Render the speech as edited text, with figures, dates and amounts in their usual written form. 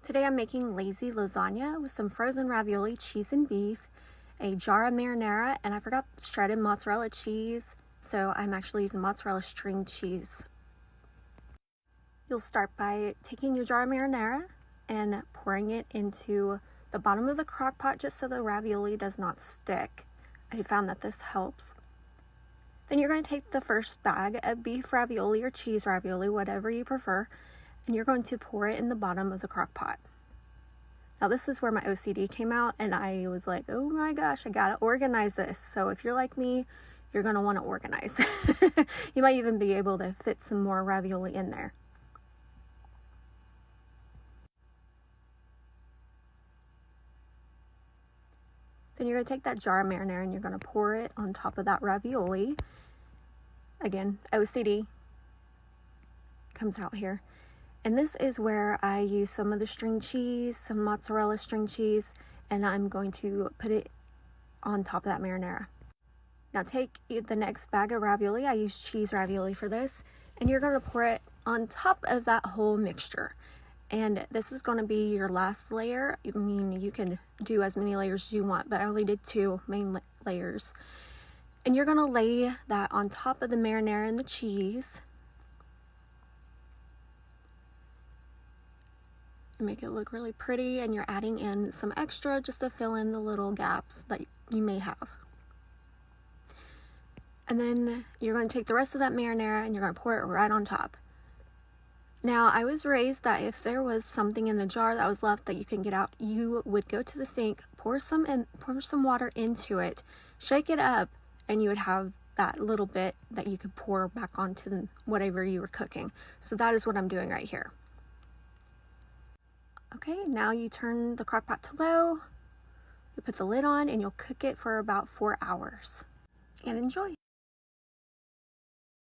Today I'm making lazy lasagna with some frozen ravioli, cheese and beef, a jar of marinara, and I forgot shredded mozzarella cheese, so I'm actually using mozzarella string cheese. You'll start by taking your jar of marinara and pouring it into the bottom of the crock pot just so the ravioli does not stick. I found that this helps. Then you're going to take the first bag of beef ravioli or cheese ravioli, whatever you prefer, and you're going to pour it in the bottom of the crock pot. Now this is where my OCD came out, and I was like, oh my gosh, I gotta organize this. So if you're like me, you're gonna want to organize. You might even be able to fit some more ravioli in there. Then you're going to take that jar of marinara and you're going to pour it on top of that ravioli. Again, OCD comes out here. And this is where I use some of the string cheese, some mozzarella string cheese, and I'm going to put it on top of that marinara. Now take the next bag of ravioli, I use cheese ravioli for this, and you're going to pour it on top of that whole mixture. And this is going to be your last layer. I mean, you can do as many layers as you want, but I only did 2 main layers. And you're going to lay that on top of the marinara and the cheese. And make it look really pretty, and you're adding in some extra just to fill in the little gaps that you may have. And then you're going to take the rest of that marinara and you're going to pour it right on top. Now, I was raised that if there was something in the jar that was left that you can get out, you would go to the sink, pour some water into it, shake it up, and you would have that little bit that you could pour back onto whatever you were cooking. So that is what I'm doing right here. Okay, now you turn the crock pot to low, you put the lid on, and you'll cook it for about 4 hours. And enjoy.